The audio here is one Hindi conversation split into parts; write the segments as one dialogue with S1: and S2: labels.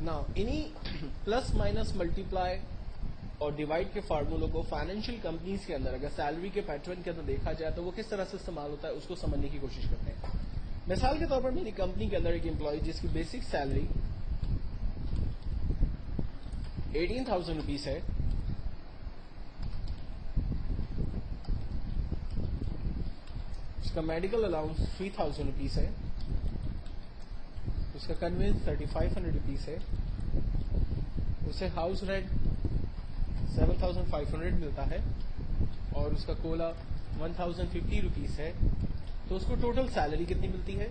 S1: नाउ इन्हीं प्लस माइनस मल्टीप्लाई और डिवाइड के फार्मूलों को फाइनेंशियल कंपनीज के अंदर अगर सैलरी के पैटर्न के अंदर देखा जाए तो वो किस तरह से इस्तेमाल होता है उसको समझने की कोशिश करते हैं। मिसाल के तौर पर मेरी कंपनी के अंदर एक एम्प्लॉय जिसकी बेसिक सैलरी 18,000 रुपीज है, उसका मेडिकल अलाउंस 3,000 रुपीज है, उसका कन्वेंस 3,500 रुपीज है, उसे हाउस रेंट 7,500 मिलता है और उसका कोला 1,050 रुपीज है, तो उसको टोटल सैलरी कितनी मिलती है।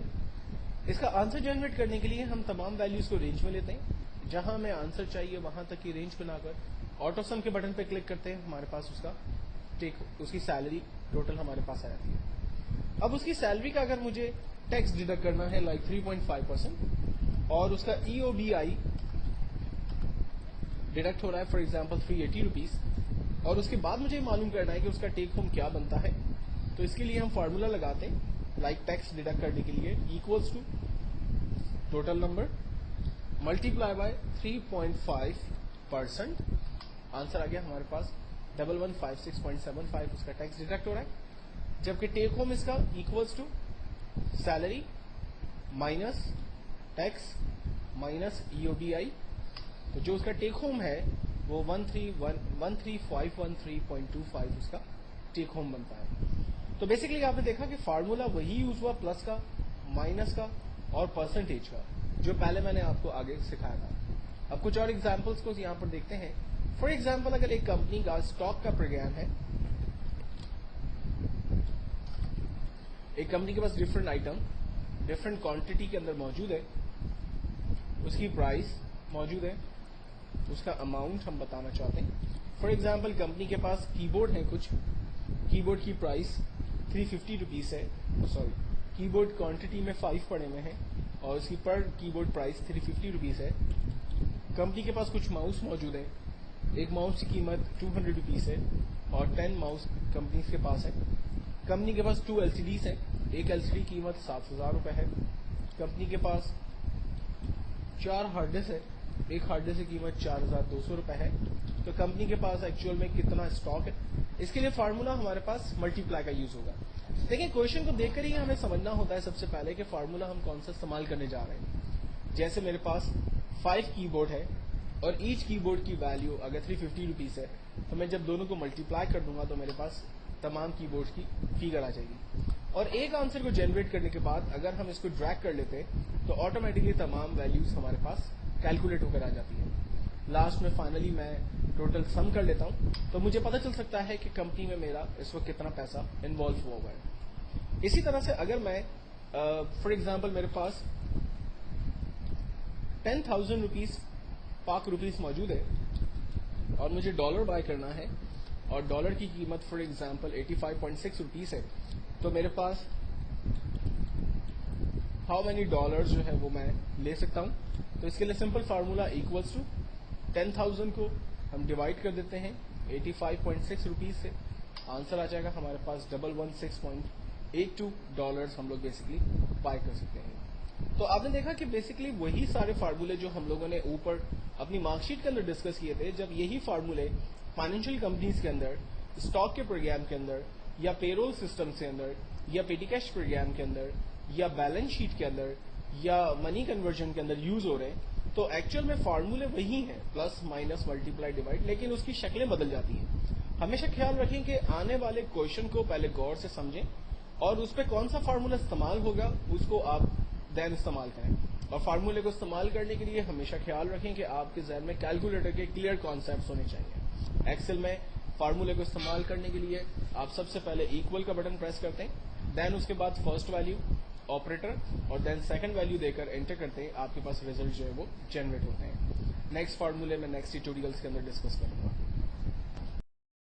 S1: इसका आंसर जनरेट करने के लिए हम तमाम वैल्यूज को रेंज में लेते हैं, जहां हमें आंसर चाहिए वहां तक की रेंज बनाकर ऑटो सम के बटन पे क्लिक करते हैं, हमारे पास उसकी सैलरी टोटल हमारे पास आ जाती है। अब उसकी सैलरी का अगर मुझे टैक्स डिडक्ट करना है लाइक 3.5% और उसका EOBI डिडक्ट हो रहा है फॉर एग्जांपल 380 रुपीज और उसके बाद मुझे मालूम करना है कि उसका टेक होम क्या बनता है, तो इसके लिए हम फार्मूला लगाते हैं लाइक टैक्स डिडक्ट करने के लिए equals to total number multiply by 3.5%। Answer आ गया हमारे पास 1156.75 उसका टैक्स डिडक्ट हो रहा है, जबकि टेक होम इसका equals to salary minus tax minus EOBI, तो जो उसका टेक होम है वो 13,513.25 उसका टेक होम बनता है। तो बेसिकली आपने देखा कि फार्मूला वही यूज हुआ प्लस का, माइनस का और परसेंटेज का, जो पहले मैंने आपको आगे सिखाया था। अब कुछ और एग्जांपल्स को यहां पर देखते हैं। फॉर एग्जांपल अगर एक कंपनी का स्टॉक का प्रोग्राम है, एक कंपनी के पास डिफरेंट आइटम डिफरेंट क्वांटिटी के अंदर मौजूद है, उसकी प्राइस मौजूद है, उसका अमाउंट हम बताना चाहते हैं। फॉर एग्जांपल कंपनी के पास कीबोर्ड है, कुछ कीबोर्ड की प्राइस 350 रुपीज है, सॉरी कीबोर्ड क्वांटिटी में 5 पड़े हुए हैं और उसकी पर कीबोर्ड प्राइस 350 रुपीज है। कंपनी के पास कुछ माउस मौजूद है, एक माउस की कीमत 200 रुपीज है और 10 माउस कंपनी के पास है। कंपनी के पास 2 LCDs है, एक LCD की कीमत 7,000 रुपए है। कंपनी के पास 4 हार्ड डिस्क है, एक हार्ड डिस्क की कीमत 4,200 रुपए है। तो कंपनी के पास एक्चुअल में कितना स्टॉक है, इसके लिए फार्मूला हमारे पास मल्टीप्लाई का यूज होगा। देखिए क्वेश्चन को देखकर ही हमें समझना होता है सबसे पहले कि फार्मूला हम कौन सा इस्तेमाल करने जा रहे हैं। जैसे मेरे पास 5 कीबोर्ड है और ईच कीबोर्ड की वैल्यू अगर 350 रुपीज है, तो मैं जब दोनों को मल्टीप्लाई कर दूंगा तो मेरे पास तमाम कीबोर्ड की फिगर आ जाएगी। और एक आंसर को जनरेट करने के बाद अगर हम इसको ड्रैग कर लेते हैं तो ऑटोमेटिकली तमाम वैल्यूज हमारे पास कैलकुलेट होकर आ जाती है। लास्ट में फाइनली मैं टोटल सम कर लेता हूं तो मुझे पता चल सकता है कि कंपनी में मेरा इस वक्त कितना पैसा इन्वॉल्व हुआ है। इसी तरह से अगर मैं फॉर एग्जांपल मेरे पास 10,000 रुपीज पाक रुपीज मौजूद है और मुझे डॉलर बाय करना है और डॉलर की कीमत फॉर एग्जांपल 85.6 रुपीज है, तो मेरे पास हाउ मेनी डॉलर्स जो है वो मैं ले सकता हूं। तो इसके लिए सिंपल फार्मूला इक्वल्स टू 10,000 को हम डिवाइड कर देते हैं 85.6 रुपीज से, आंसर आ जाएगा हमारे पास 116.82 डॉलर्स हम लोग बेसिकली बाय कर सकते हैं। तो आपने देखा कि बेसिकली वही सारे फार्मूले जो हम लोगों ने ऊपर अपनी मार्कशीट के अंदर डिस्कस किए थे, जब यही फार्मूले फाइनेंशियल कंपनीज के अंदर, स्टॉक के प्रोग्राम के अंदर या पेरोल सिस्टम के अंदर या पेटी कैश प्रोग्राम के अंदर या बैलेंस शीट के अंदर या मनी कन्वर्जन के अंदर यूज हो रहे हैं, तो एक्चुअल में फार्मूले वही हैं, प्लस माइनस मल्टीप्लाई डिवाइड, लेकिन उसकी शक्लें बदल जाती हैं। हमेशा ख्याल रखें कि आने वाले क्वेश्चन को पहले गौर से समझें और उस पर कौन सा फार्मूला इस्तेमाल होगा उसको आप देन इस्तेमाल करें। और फार्मूले को इस्तेमाल करने के लिए हमेशा ख्याल रखें कि आपके जहन में कैलकुलेटर के क्लियर कॉन्सेप्ट होने चाहिए। एक्सेल में फार्मूले को इस्तेमाल करने के लिए आप सबसे पहले इक्वल का बटन प्रेस करते हैं, देन उसके बाद फर्स्ट वैल्यू ऑपरेटर और देन सेकंड वैल्यू देकर एंटर करते हैं, आपके पास रिजल्ट जो है वो जनरेट होते हैं। नेक्स्ट फार्मूले में नेक्स्ट ट्यूटोरियल्स के अंदर डिस्कस करेंगे।